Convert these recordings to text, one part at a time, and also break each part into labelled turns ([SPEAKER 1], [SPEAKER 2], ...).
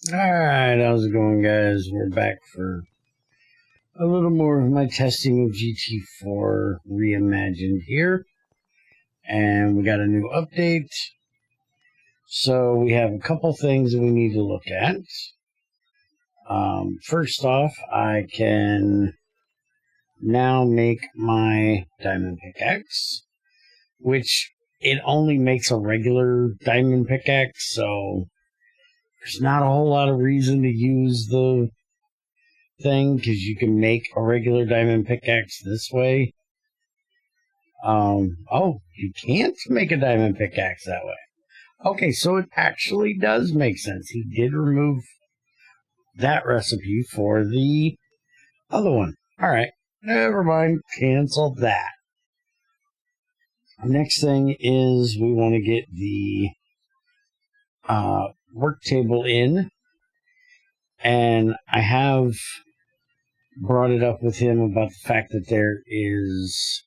[SPEAKER 1] Alright, how's it going, guys? We're back for a little more of my testing of GT4 reimagined here. And we got a new update. So we have a couple things that we need to look at. First off, I can now make my diamond pickaxe, which it only makes a regular diamond pickaxe, so there's not a whole lot of reason to use the thing, because you can make a regular diamond pickaxe this way. Oh, you can't make a diamond pickaxe that way. Okay, so it actually does make sense. He did remove that recipe for the other one. Alright, never mind. Cancel that. Next thing is we want to get the work table in. And I have brought it up with him about the fact that there is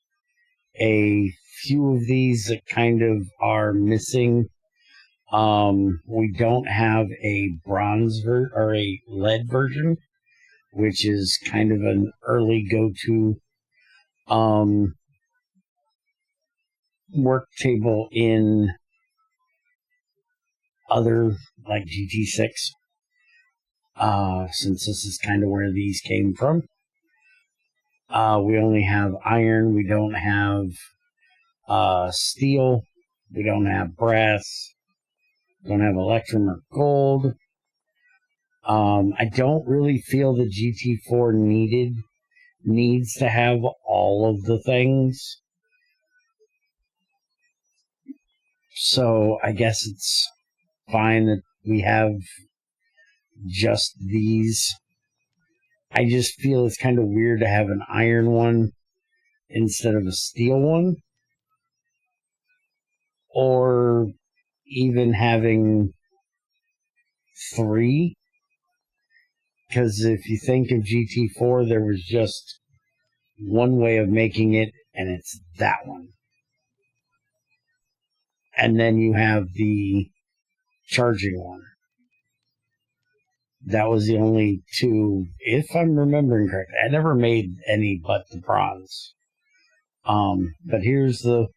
[SPEAKER 1] a few of these that kind of are missing. We don't have a bronze or a lead version, which is kind of an early go-to work table in other, like GT6, since this is kind of where these came from. We only have iron, we don't have steel, we don't have brass, don't have electrum or gold. I don't really feel the GT4 needs to have all of the things. So I guess it's fine that we have just these. I just feel it's kind of weird to have an iron one instead of a steel one. Or even having 3. Because if you think of GT4, there was just one way of making it, and it's that one. And then you have the charging one. That was the only 2, if I'm remembering correctly. I never made any but the bronze. But here's the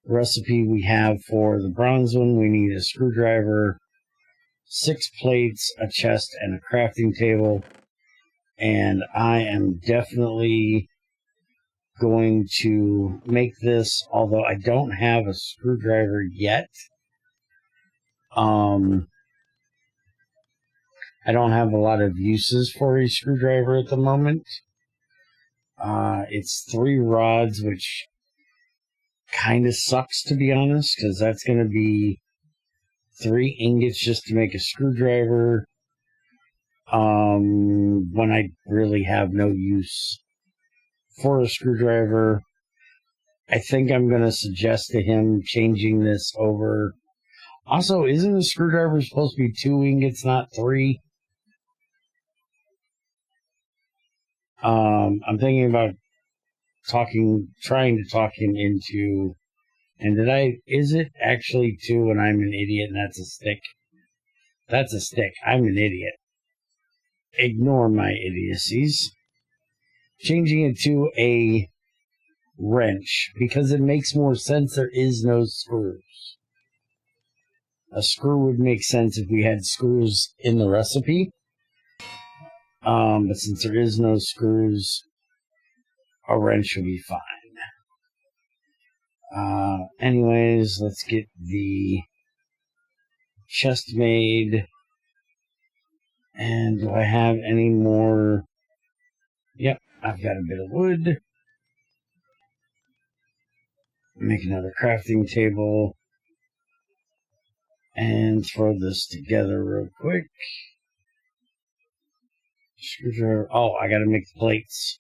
[SPEAKER 1] recipe we have for the bronze one. We need a screwdriver, 6 plates, a chest, and a crafting table. And I am definitely going to make this, although I don't have a screwdriver yet. I don't have a lot of uses for a screwdriver at the moment. It's 3 rods, which kind of sucks, to be honest, because that's going to be 3 ingots just to make a screwdriver, when I really have no use for a screwdriver. I think I'm going to suggest to him changing this over. Also, isn't a screwdriver supposed to be 2 ingots, not 3? I'm thinking about trying to talk him into, and is it actually 2 and I'm an idiot and that's a stick? That's a stick. I'm an idiot. Ignore my idiocies. Changing it to a wrench, because it makes more sense. There is no screws. A screw would make sense if we had screws in the recipe. But since there is no screws, a wrench will be fine. Anyways, let's get the chest made. And do I have any more? Yep, I've got a bit of wood. Make another crafting table. And throw this together real quick. Screwdriver. Oh, I gotta make the plates.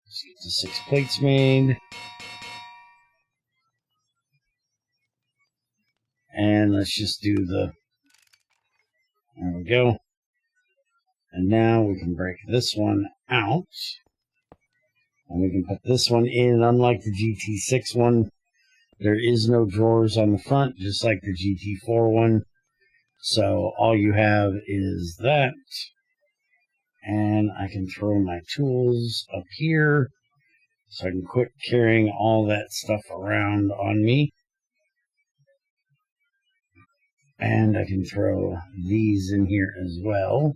[SPEAKER 1] Let's get the 6 plates made. And let's just do there we go. And now we can break this one out. And we can put this one in. Unlike the GT6 one, there is no drawers on the front, just like the GT4 one. So all you have is that, and I can throw my tools up here so I can quit carrying all that stuff around on me. And I can throw these in here as well,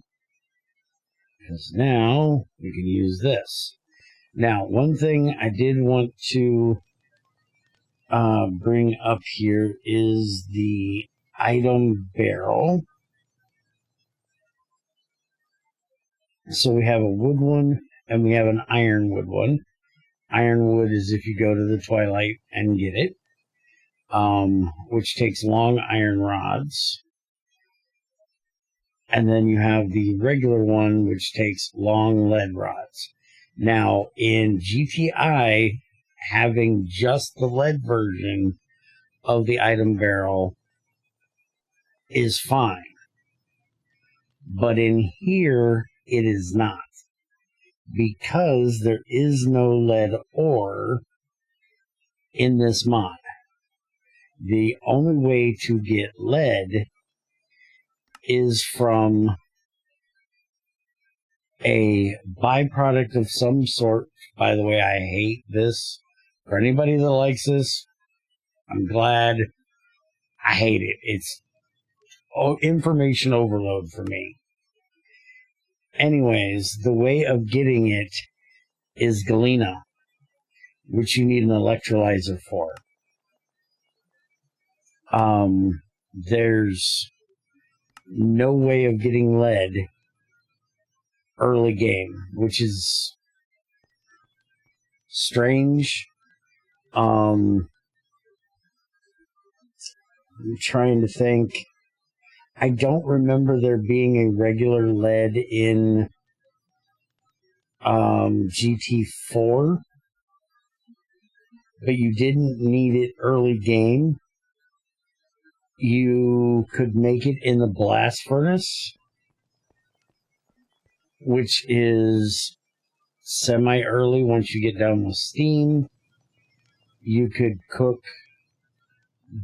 [SPEAKER 1] because now we can use this. Now, one thing I did want to bring up here is the item barrel. So we have a wood one and we have an ironwood one. Ironwood is if you go to the Twilight and get it, which takes long iron rods. And then you have the regular one, which takes long lead rods. Now, in GTI, having just the lead version of the item barrel is fine. But in here, it is not. Because there is no lead ore in this mod. The only way to get lead is from a byproduct of some sort. By the way, I hate this. For anybody that likes this, I'm glad. I hate it. It's information overload for me. Anyways, the way of getting it is galena, which you need an electrolyzer for. There's no way of getting lead early game, which is strange. I'm trying to think. I don't remember there being a regular lead in GT4, but you didn't need it early game. You could make it in the blast furnace, which is semi-early once you get down with steam. You could cook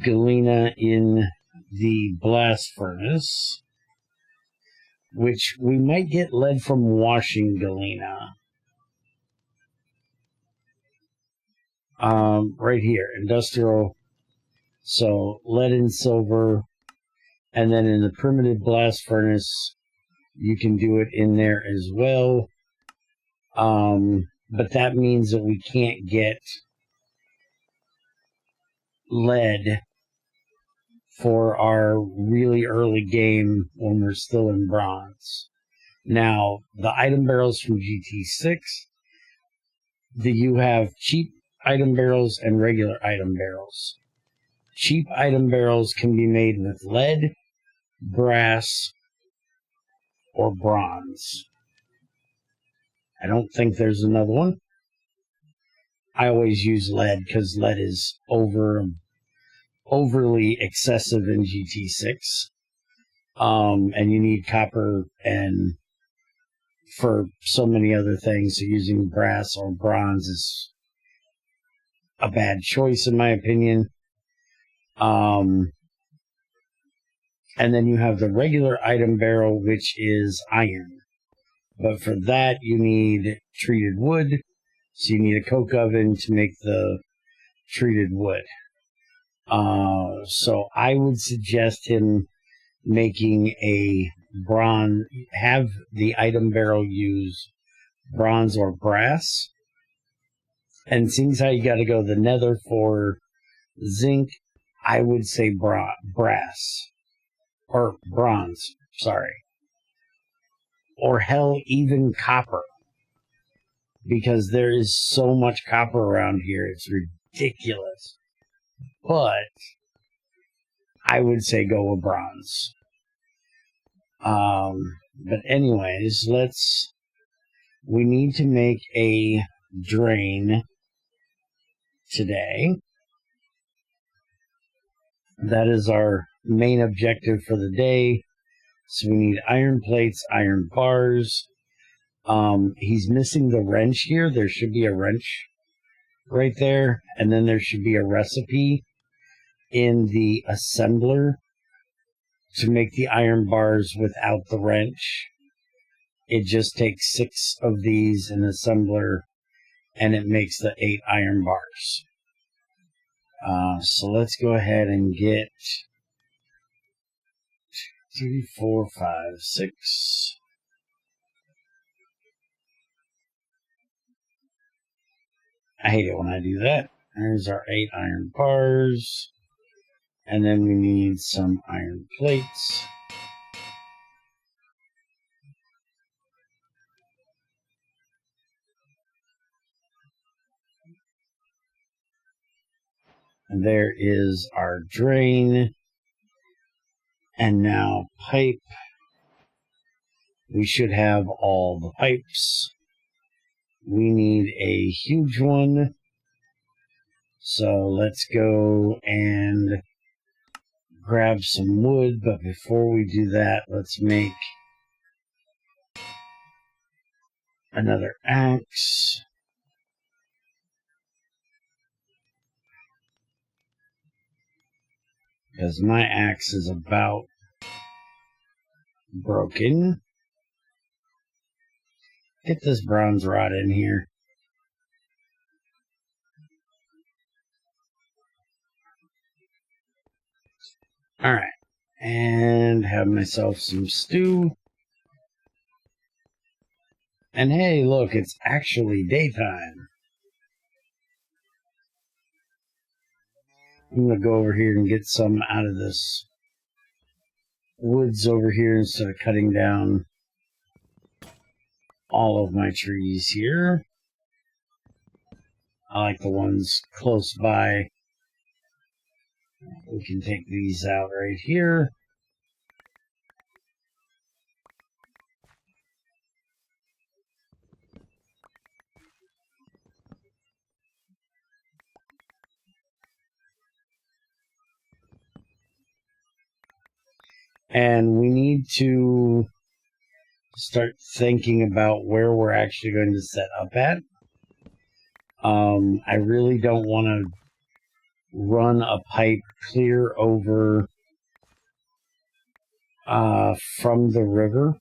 [SPEAKER 1] galena in the blast furnace, which we might get lead from washing galena. Right here, industrial. So lead and silver, and then in the primitive blast furnace, you can do it in there as well. But that means that we can't get lead for our really early game when we're still in bronze. Now, the item barrels from GT6, you have cheap item barrels and regular item barrels. Cheap item barrels can be made with lead, brass, or bronze. I don't think there's another one. I always use lead because lead is overly excessive in GT6. And you need copper and for so many other things. So using brass or bronze is a bad choice in my opinion. And then you have the regular item barrel, which is iron. But for that, you need treated wood. So you need a coke oven to make the treated wood. So I would suggest him making a bronze, have the item barrel use bronze or brass. And seeing how you got to go the nether for zinc, I would say brass. Or bronze, sorry. Or hell, even copper. Because there is so much copper around here, it's ridiculous. But I would say go with bronze. But anyways, we need to make a drain today. That is our main objective for the day. So we need iron plates, iron bars. He's missing the wrench here. There should be a wrench right there. And then there should be a recipe in the assembler. to make the iron bars without the wrench. It just takes 6 of these in assembler, and it makes the 8 iron bars. So let's go ahead and get 3, 4, 5, 6. I hate it when I do that. There's our 8 iron bars. And then we need some iron plates. And there is our drain. And now pipe. We should have all the pipes. We need a huge one. So let's go and grab some wood. But before we do that, let's make another axe. Because my axe is about broken. Get this bronze rod in here. Alright. And have myself some stew. And hey, look, it's actually daytime. I'm going to go over here and get some out of this woods over here instead of cutting down all of my trees here. I like the ones close by. We can take these out right here. And we need to start thinking about where we're actually going to set up at. I really don't want to run a pipe clear over from the river.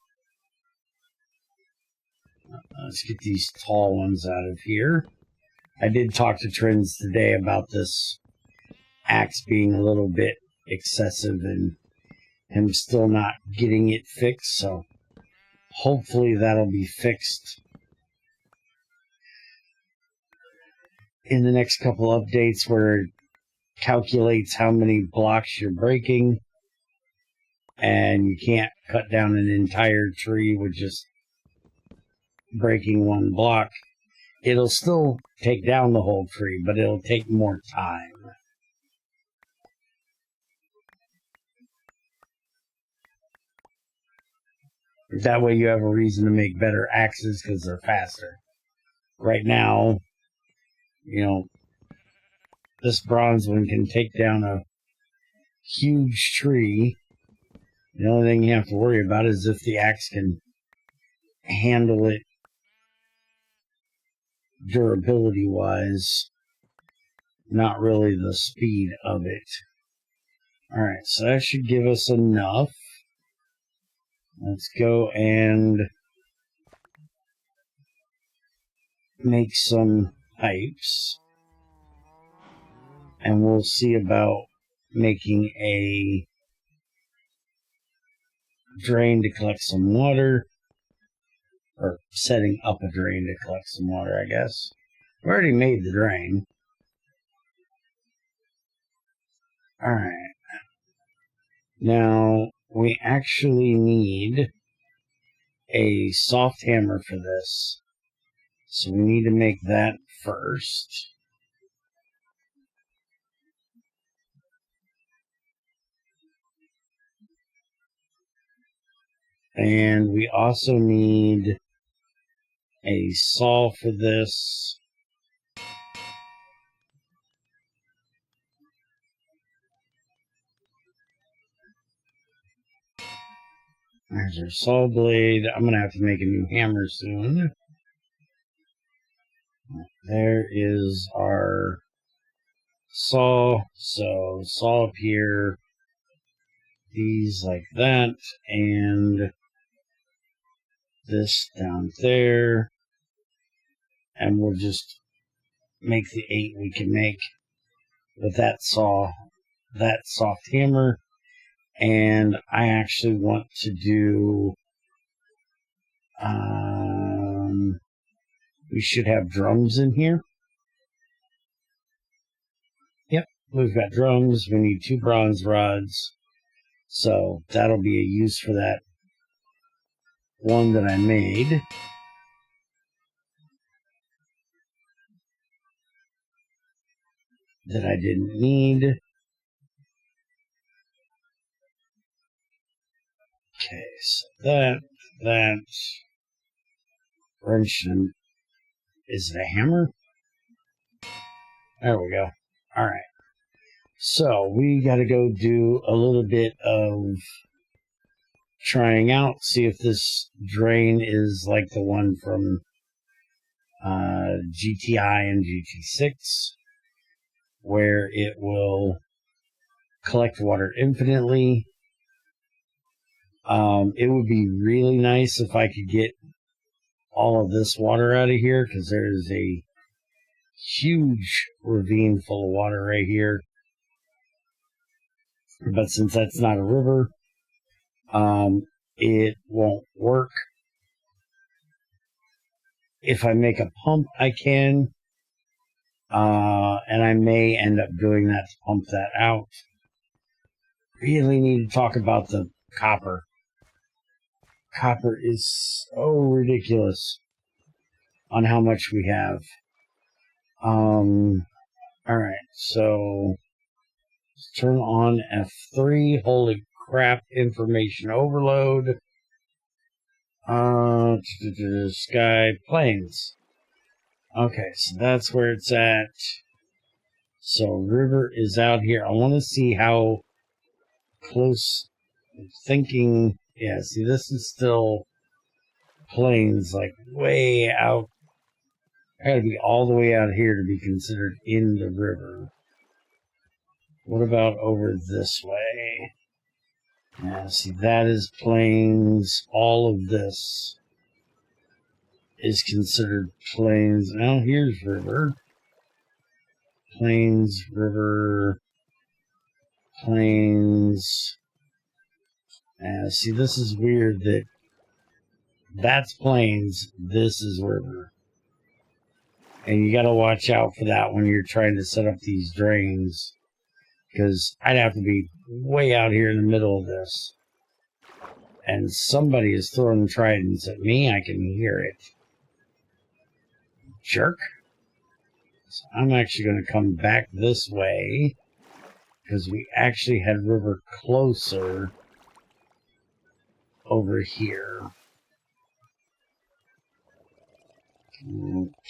[SPEAKER 1] Let's get these tall ones out of here. I did talk to Trins today about this axe being a little bit excessive and him still not getting it fixed, so hopefully that'll be fixed in the next couple updates, where it calculates how many blocks you're breaking, and you can't cut down an entire tree with just breaking one block. It'll still take down the whole tree, but it'll take more time. That way you have a reason to make better axes because they're faster. Right now, you know, this bronze one can take down a huge tree. The only thing you have to worry about is if the axe can handle it durability-wise, not really the speed of it. Alright, so that should give us enough. Let's go and make some pipes. And we'll see about making a drain to collect some water. Or setting up a drain to collect some water, I guess. We already made the drain. Alright. Now, we actually need a soft hammer for this. So we need to make that first. And we also need a saw for this. There's our saw blade. I'm going to have to make a new hammer soon. There is our saw. So saw up here. these like that, and this down there, and we'll just make the 8 we can make with that soft hammer. And I actually want to do, we should have drums in here. Yep, we've got drums. We need 2 bronze rods. So that'll be a use for that one that I made. That I didn't need. Okay, so that wrench, is it a hammer? There we go. Alright. So we gotta go do a little bit of trying out, see if this drain is like the one from GTI and GT6, where it will collect water infinitely. It would be really nice if I could get all of this water out of here, because there's a huge ravine full of water right here. But since that's not a river, it won't work. If I make a pump, I can. And I may end up doing that to pump that out. Really need to talk about the copper. Copper is so ridiculous on how much we have. Alright, so let's turn on F3. Holy crap, information overload. Sky plains. Okay, so that's where it's at. So river is out here. I want to see how close. I'm thinking, yeah, see, this is still plains, like way out. I gotta be all the way out here to be considered in the river. What about over this way? Yeah, see, that is plains. All of this is considered plains. Now here's river. Plains, river, plains. See, this is weird that that's plains, this is river. And you gotta watch out for that when you're trying to set up these drains, because I'd have to be way out here in the middle of this. And somebody is throwing tridents at me, I can hear it. Jerk. So I'm actually going to come back this way, because we actually had river closer over here.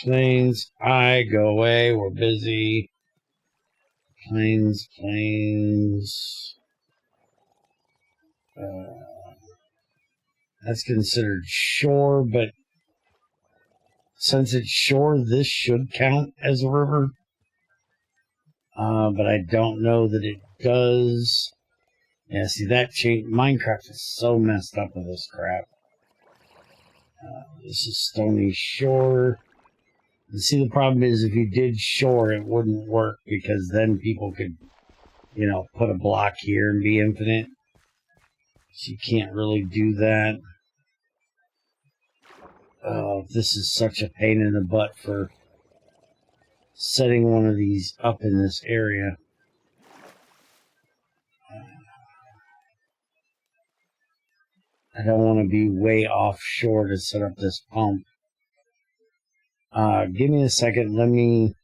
[SPEAKER 1] Plains, go away, we're busy. Plains. That's considered shore, but since it's shore, this should count as a river. But I don't know that it does. Yeah, see, that change. Minecraft is so messed up with this crap. This is Stony Shore. And see, the problem is if you did shore, it wouldn't work, because then people could, put a block here and be infinite. So you can't really do that. Oh, this is such a pain in the butt for setting one of these up in this area. I don't want to be way offshore to set up this pump. Give me a second. Let me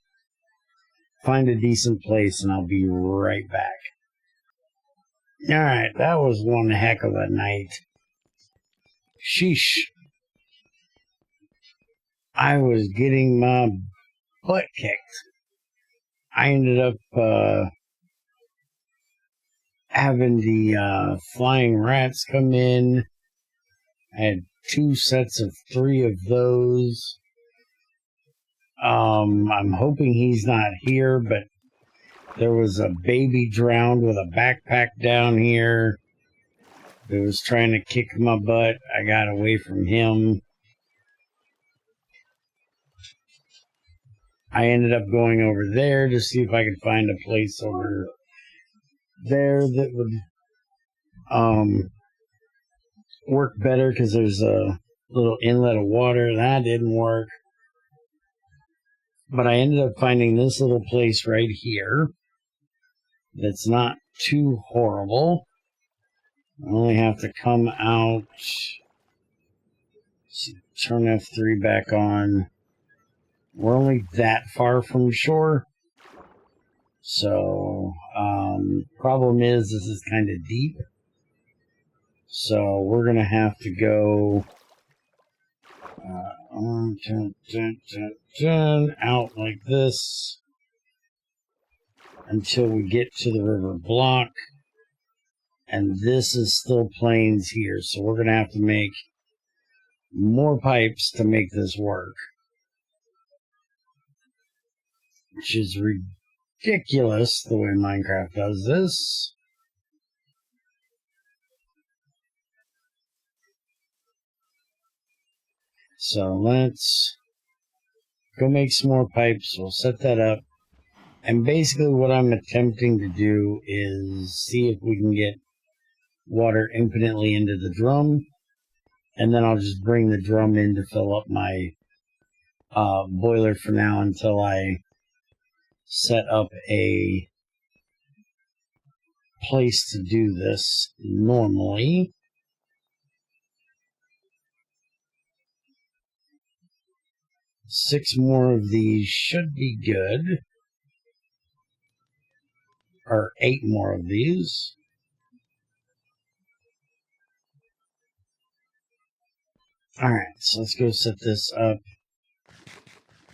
[SPEAKER 1] find a decent place and I'll be right back. Alright, that was one heck of a night. Sheesh. I was getting my butt kicked. I ended up having the flying rats come in. I had 2 sets of 3 of those. I'm hoping he's not here, but there was a baby drowned with a backpack down here. It was trying to kick my butt. I got away from him. I ended up going over there to see if I could find a place over there that would work better, because there's a little inlet of water. That didn't work. But I ended up finding this little place right here that's not too horrible. I only have to come out, turn F3 back on. We're only that far from shore. So, problem is this is kind of deep. So we're going to have to go out like this until we get to the river block. And this is still plains here. So we're going to have to make more pipes to make this work, which is ridiculous the way Minecraft does this. So let's go make some more pipes. We'll set that up. And basically what I'm attempting to do is see if we can get water infinitely into the drum. And then I'll just bring the drum in to fill up my boiler for now until I set up a place to do this normally. Six more of these should be good. Or 8 more of these. Alright, so let's go set this up.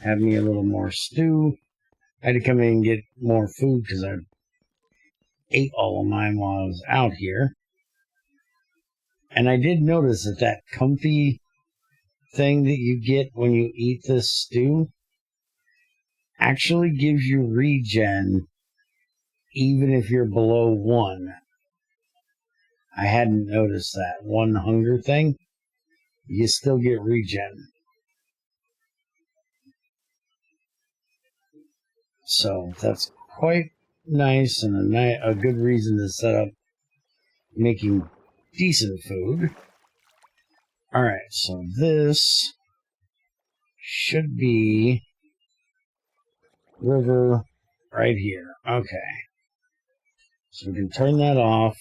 [SPEAKER 1] Have me a little more stew. I had to come in and get more food because I ate all of mine while I was out here. And I did notice that that comfy thing that you get when you eat this stew actually gives you regen even if you're below 1. I hadn't noticed that. 1 hunger thing, you still get regen. So that's quite nice and a good reason to set up making decent food. Alright, so this should be river right here. Okay. So we can turn that off.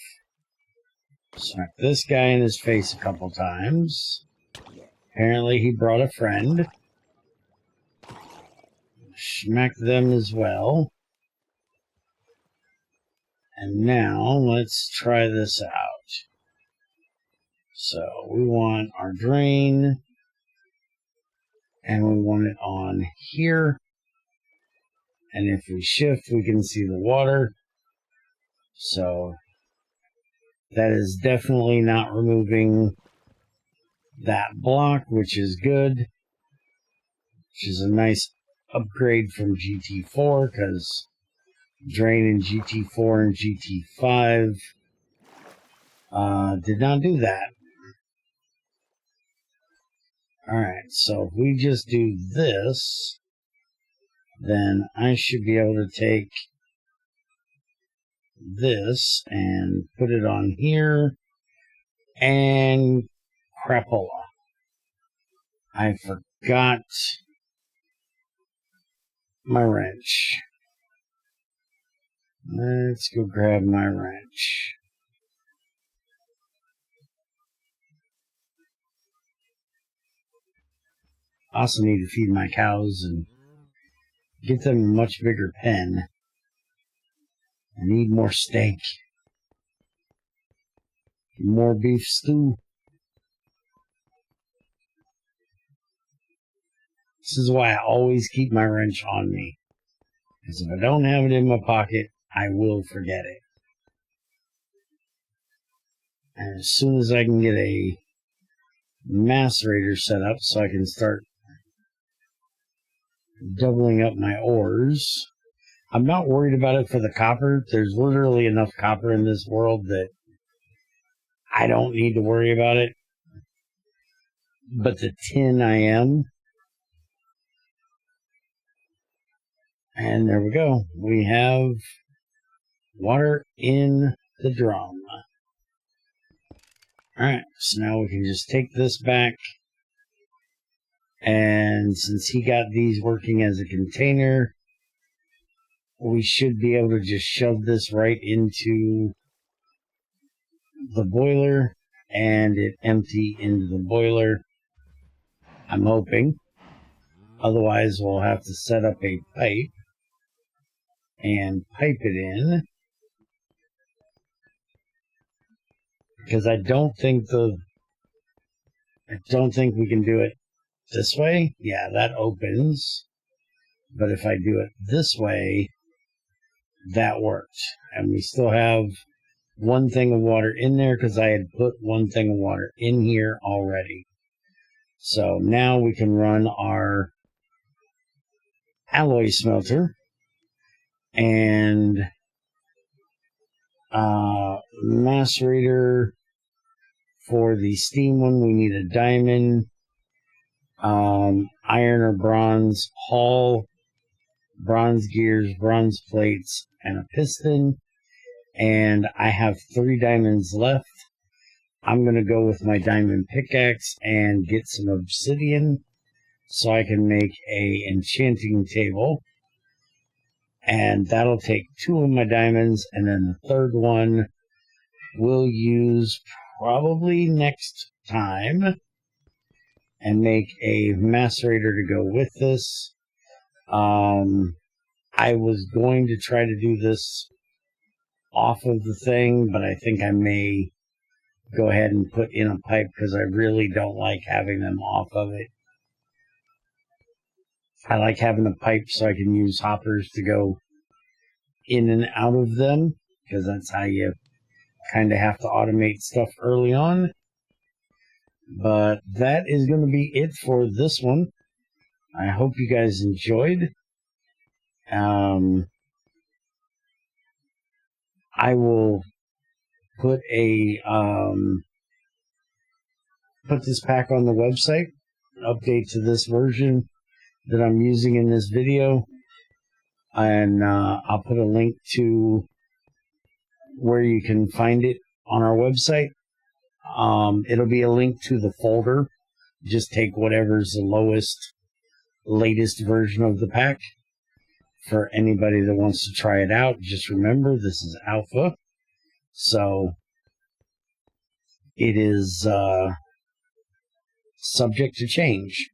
[SPEAKER 1] Smack this guy in his face a couple times. Apparently he brought a friend. Smack them as well. And now let's try this out. So we want our drain. And we want it on here. And if we shift, we can see the water. So that is definitely not removing that block, which is good. Which is a nice upgrade from GT4, because drain in GT4 and GT5 did not do that. Alright, so if we just do this, then I should be able to take this and put it on here, and crapola. I forgot my wrench. Let's go grab my wrench. I also need to feed my cows and get them a much bigger pen. I need more steak. More beef stew. This is why I always keep my wrench on me. Because if I don't have it in my pocket, I will forget it. And as soon as I can get a macerator set up so I can start doubling up my ores, I'm not worried about it for the copper. There's literally enough copper in this world that I don't need to worry about it. But the tin I am. And there we go. We have water in the drum. Alright, so now we can just take this back. And since he got these working as a container, we should be able to just shove this right into the boiler and it empty into the boiler. I'm hoping. Otherwise, we'll have to set up a pipe and pipe it in. Because I don't think we can do it this way. Yeah, that opens. But if I do it this way, that worked. And we still have one thing of water in there because I had put one thing of water in here already. So now we can run our alloy smelter and macerator. For the steam one, we need a diamond, iron or bronze hull, bronze gears, bronze plates, and a piston. And I have 3 diamonds left. I'm going to go with my diamond pickaxe and get some obsidian so I can make a enchanting table. And that'll take 2 of my diamonds, and then the third one we'll use probably next time and make a macerator to go with this. I was going to try to do this off of the thing, but I think I may go ahead and put in a pipe because I really don't like having them off of it. I like having a pipe so I can use hoppers to go in and out of them, because that's how you kind of have to automate stuff early on. But that is going to be it for this one. I hope you guys enjoyed. I will put this pack on the website, update to this version that I'm using in this video, and I'll put a link to where you can find it on our website. It'll be a link to the folder. Just take whatever's the latest version of the pack. For anybody that wants to try it out, just remember this is alpha, so it is subject to change.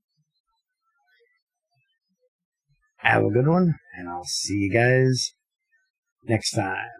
[SPEAKER 1] Have a good one, and I'll see you guys next time.